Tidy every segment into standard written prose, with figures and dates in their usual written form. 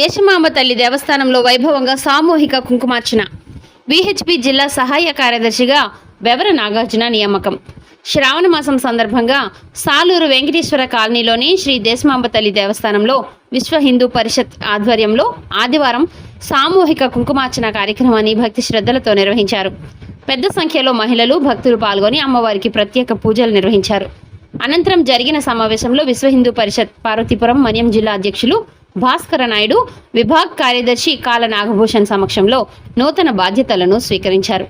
దేశమాంబ తల్లి దేవస్థానంలో వైభవంగా సామూహిక కుంకుమార్చన. విహెచ్పి జిల్లా సహాయ కార్యదర్శిగా బెవర నాగార్జున నియామకం. శ్రావణ మాసం సందర్భంగా సాలూరు వెంకటేశ్వర కాలనీలోని శ్రీ దేశమాంబ తల్లి దేవస్థానంలో విశ్వ హిందూ పరిషత్ ఆధ్వర్యంలో ఆదివారం సామూహిక కుంకుమార్చన కార్యక్రమాన్ని భక్తి శ్రద్ధలతో నిర్వహించారు. పెద్ద సంఖ్యలో మహిళలు భక్తులు పాల్గొని అమ్మవారికి ప్రత్యేక పూజలు నిర్వహించారు. అనంతరం జరిగిన సమావేశంలో విశ్వ హిందూ పరిషత్ పార్వతీపురం మన్యం జిల్లా అధ్యక్షులు భాస్కర నాయుడు, విభాగ్ కార్యదర్శి కాల నాగభూషణ్ సమక్షంలో నూతన బాధ్యతలను స్వీకరించారు.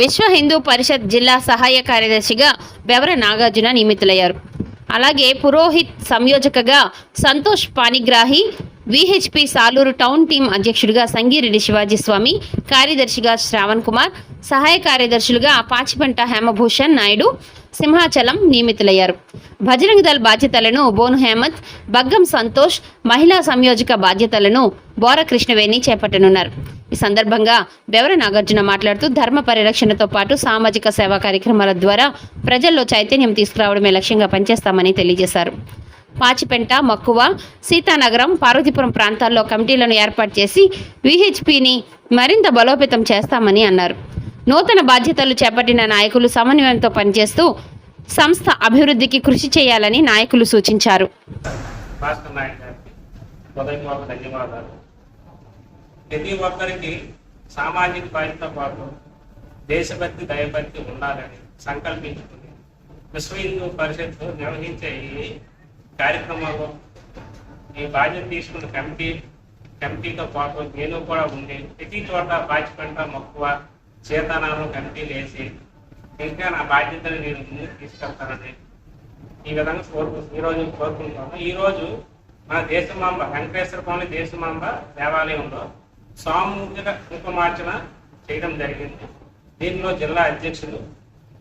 విశ్వ హిందూ పరిషత్ జిల్లా సహాయ కార్యదర్శిగా బెవర నాగార్జున నియమితులయ్యారు. అలాగే పురోహిత్ సంయోజకగా Santosh Panigrahi, VHP Saluru town team అధ్యక్షుడిగా సంగిరెడ్డి శివాజీ స్వామి, కార్యదర్శిగా శ్రావణ్ కుమార్, సహాయ కార్యదర్శులుగా పాచిపెంట హేమభూషణ్ నాయుడు, సింహాచలం నియమితులయ్యారు. భజరంగ దళ్ బాధ్యతలను బోను హేమంత్, బగ్గం సంతోష్, మహిళా సంయోజక బాధ్యతలను బోర కృష్ణవేణి చేపట్టనున్నారు. ఈ సందర్భంగా బెవర నాగార్జున మాట్లాడుతూ ధర్మ పరిరక్షణతో పాటు సామాజిక సేవా కార్యక్రమాల ద్వారా ప్రజల్లో చైతన్యం తీసుకురావడమే లక్ష్యంగా పనిచేస్తామని తెలియజేశారు. పాచిపెంట, మక్కువ, సీతానగరం, పార్వతీపురం ప్రాంతాల్లో కమిటీలను ఏర్పాటు చేసి విహెచ్పిని మరింత బలోపేతం చేస్తామని అన్నారు. నూతన బాధ్యతలు చేపట్టిన నాయకులు సమన్వయంతో పనిచేస్తూ సంస్థ అభివృద్ధికి కృషి చేయాలని నాయకులు సూచించారు. ప్రతి ఒక్కరికి సామాజిక బాధ్యత పాటు దేశభక్తి, దయభక్తి ఉండాలని సంకల్పించుకుని విశ్వ హిందూ పరిషత్ నిర్వహించే ఈ కార్యక్రమంలో ఈ బాధ్యత తీసుకున్న కమిటీతో పాటు నేను కూడా ఉండి ప్రతి చోట పాచిపెంట, మక్కువ, సీతానామం కమిటీలు వేసి ఇంకా నా బాధ్యతను నేను ముందుకు తీసుకెళ్తానని ఈ విధంగా ఈరోజు కోరుకుంటాను. ఈరోజు మన దేశమాంబ వెంకటేశ్వర స్వామి దేశమాంబ దేవాలయంలో సామూహిక కుంకుమార్చన చేయడం జరిగింది. దీనిలో జిల్లా అధ్యక్షులు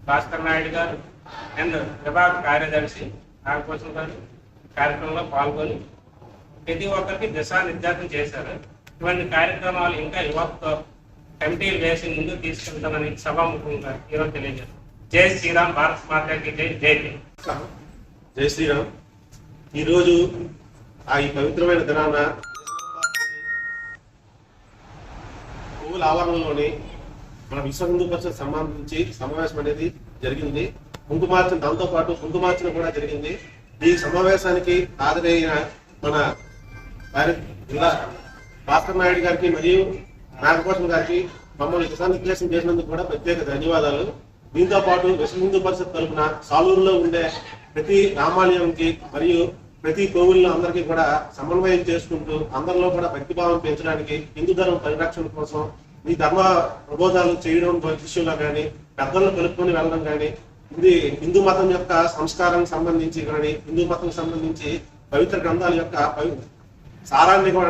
భాస్కర్ నాయుడు గారు అండ్ విభాగ కార్యదర్శి నాగభూషణ్ గారు కార్యక్రమంలో పాల్గొని ప్రతి ఒక్కరికి దిశానిర్దేశం చేశారు. ఇటువంటి కార్యక్రమాలు ఇంకా యువతతో కమిటీలు వేసి ముందుకు తీసుకెళ్తామని సభాముఖంగా ఈరోజు తెలియజేస్తారు. జై శ్రీరామ్, భారత్ మాతాకి జై. జై జై శ్రీరామ్. ఈరోజు ఈ పవిత్రమైన దినాన పువ్వుల ఆవరణలోని మన విశ్వ హిందూ పరిషత్ సంబంధించి సమావేశం అనేది జరిగింది. కుంకుమార్చన, దాంతో పాటు కుంకుమార్చన కూడా జరిగింది. ఈ సమావేశానికి హాజరైన మన జిల్లా భాస్కర్ నాయుడు గారికి మరియు నాగభూషణ్ గారికి మమ్మల్ని దిశానిర్దేశం చేసినందుకు కూడా ప్రత్యేక ధన్యవాదాలు. దీంతో పాటు విశ్వ హిందూ పరిషత్ తరఫున సాలూరులో ఉండే ప్రతి రామాలయంకి మరియు ప్రతి కోవిల్లో అందరికీ కూడా సమన్వయం చేసుకుంటూ అందరిలో కూడా భక్తిభావం పెంచడానికి, హిందూ ధర్మ పరిరక్షణ కోసం ఈ ధర్మ ప్రబోధాలు చేయడం విషయంలో కానీ, పెద్దలను కలుపుకొని వెళ్ళడం కానీ, ఇది హిందూ మతం యొక్క సంస్కారానికి సంబంధించి కానీ, హిందూ మతం సంబంధించి పవిత్ర గ్రంథాల యొక్క సారాన్ని కూడా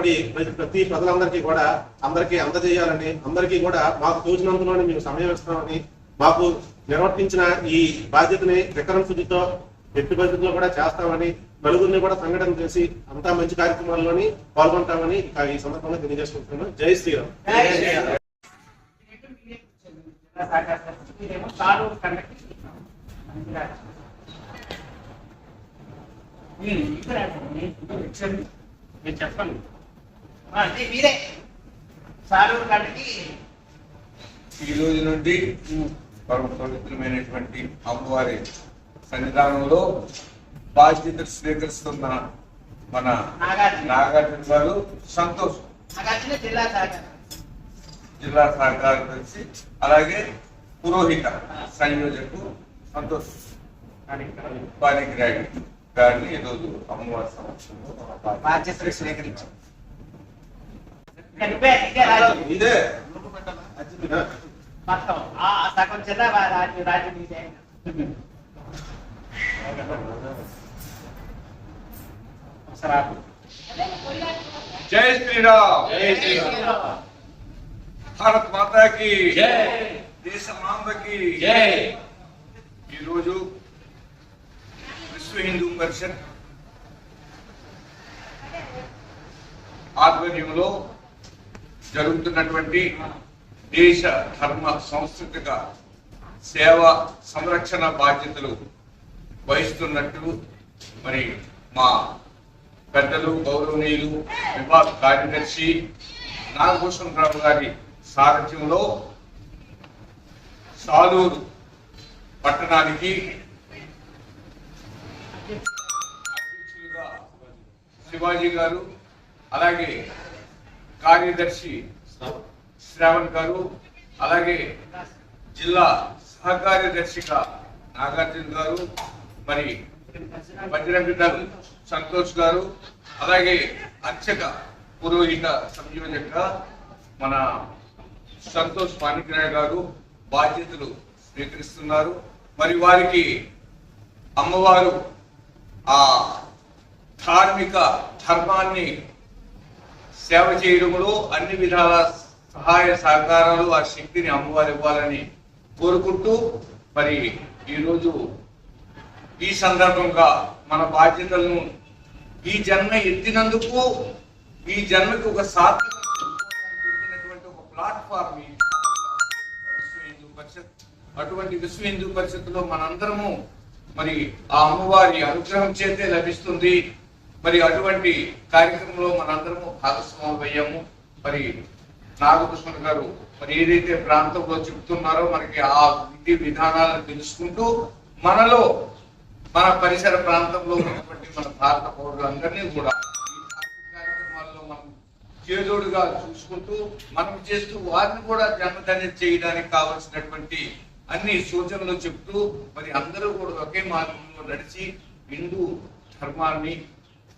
ప్రతి ప్రజలందరికీ కూడా అందరికీ అందజేయాలని, అందరికీ కూడా మాకు తోచినంతలోనే మేము సమయం ఇస్తామని, మాకు నిర్వర్తించిన ఈ బాధ్యతని విక్రమ శుద్ధితో ఎట్టి పరిస్థితుల్లో కూడా చేస్తామని, నలుగురిని కూడా సంఘటన చేసి అంతా మంచి కార్యక్రమాల్లోని పాల్గొంటామని ఈ సందర్భంగా తెలియజేసుకుంటున్నాను. జై శ్రీరామ్. చెప్పండి. ఈ రోజు నుండి పరమ పవిత్రమైనటువంటి అమ్మవారి సన్నిధానంలో బాధ్యతలు స్వీకరిస్తున్న మన నాగార్జున గారు సంతోష్ జిల్లా సహకారదర్శి, అలాగే పురోహిత సంయోజకు సంతోష్ పానిగ్రాహి గారిని ఈరోజు అమ్మవారి సమక్షంలో బాధ్యతలు స్వీకరించారు. ఇదే సగం జిల్లా రాజ్యం జై శ్రీరామ్. భారత్ మాతాకి జై. దేశమాంబకి జై. ఈరోజు విశ్వ హిందూ పరిషత్ ఆధ్వర్యంలో జరుగుతున్నటువంటి దేశ ధర్మ సాంస్కృతిక సేవా సంరక్షణ బాధ్యతలు వహిస్తున్నట్టు మరి మా పెద్దలు గౌరవనీయులు విభాగ కార్యదర్శి నాగభూషణ్ రావు గారి సారథ్యంలో సాలూరు పట్టణానికి అధ్యక్షులుగా శివాజీ గారు, అలాగే కార్యదర్శి శ్రావణ్ గారు, అలాగే జిల్లా సహకార్యదర్శిగా నాగార్జున గారు, మరి బజరంగ దళ్ సంతోష్ గారు, అలాగే అర్చక పురోహిత సంయోజకగా మన సంతోష్ పానిగ్రాయ్ గారు బాధ్యతలు స్వీకరిస్తున్నారు. మరి వారికి అమ్మవారు ఆ ధార్మిక ధర్మాన్ని సేవ చేయడంలో అన్ని విధాల సహాయ సహకారాలు ఆ శక్తిని అమ్మవారు ఇవ్వాలని కోరుకుంటూ, మరి ఈరోజు ఈ సందర్భంగా మన బాధ్యతలను ఈ జన్మ ఎత్తినందుకు, ఈ జన్మకి ఒక సార్థకమైనటువంటి ఒక ప్లాట్ఫామ్ విశ్వ హిందూ పరిషత్. అటువంటి విశ్వ హిందూ పరిషత్తులో మనందరము మరి ఆ అమ్మవారి అనుగ్రహం చేతే లభిస్తుంది. మరి అటువంటి కార్యక్రమంలో మనందరము భాగస్వాములు అయ్యాము. మరి నాగభూషణ్ గారు మరి ఏదైతే ప్రాంతంలో చెప్తున్నారో మనకి ఆ విధి విధానాలను తెలుసుకుంటూ మనలో మన పరిసర ప్రాంతంలో ఉన్నటువంటి మన భారత పౌరులందరినీ కూడా ఈ కార్యక్రమాల్లో మనం చేదోడుగా చూసుకుంటూ మనం చేస్తూ వారిని కూడా జన్మధన్యం చేయడానికి కావలసినటువంటి అన్ని సూచనలు చెప్తూ మరి అందరూ కూడా ఒకే మార్గంలో నడిచి హిందూ ధర్మాన్ని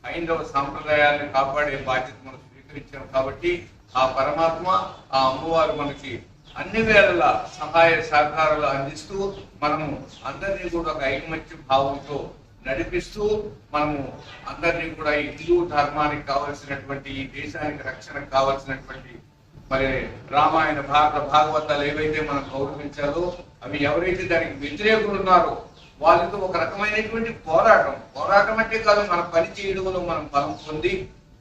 హైందవ సాంప్రదాయాన్ని కాపాడే బాధ్యత మనం స్వీకరించాం. కాబట్టి ఆ పరమాత్మ ఆ అమ్మవారు మనకి అన్ని వేళలా సహాయ సహకారాలు అందిస్తూ మనము అందరినీ కూడా ఒక ఐకమత్య భావంతో నడిపిస్తూ మనము అందరినీ కూడా ఈ హిందూ ధర్మానికి కావలసినటువంటి ఈ దేశానికి రక్షణకు కావలసినటువంటి మరి రామాయణ భారత భాగవతాలు ఏవైతే మనం గౌరవించాలో అవి ఎవరైతే దానికి వ్యతిరేకులు ఉన్నారో వాళ్ళతో ఒక రకమైనటువంటి పోరాటం అంటే కాదు, మన పని చేయడంలో మనం బలం పొంది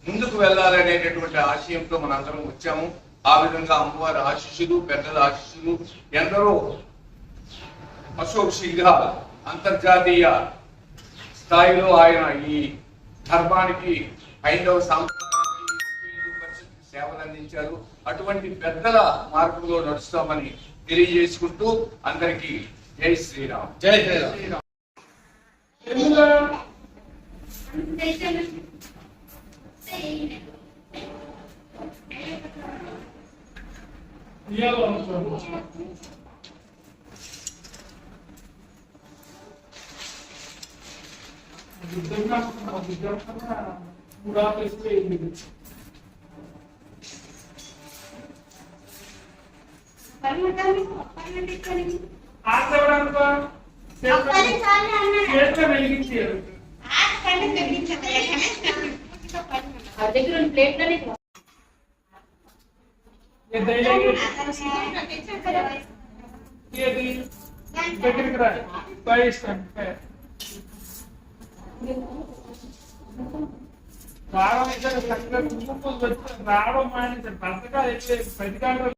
ముందుకు వెళ్ళాలనేటటువంటి ఆశయంతో మన అందరం వచ్చాము. ఆ విధంగా అమ్మవారి ఆశీస్సులు, పెద్దల ఆశీస్సులు, ఎందరో అశోక్ సింఘాల్ అంతర్జాతీయ స్థాయిలో ఆయన ఈ ధర్మానికి హైందవ సాంప్రదాయానికి సేవలు అందించారు. అటువంటి పెద్దల మార్గంలో నడుస్తామని తెలియజేసుకుంటూ అందరికీ జై శ్రీరామ్. జై శ్రీరామ్. రావడం మానేశారు. భర్తగా ప్రతికారం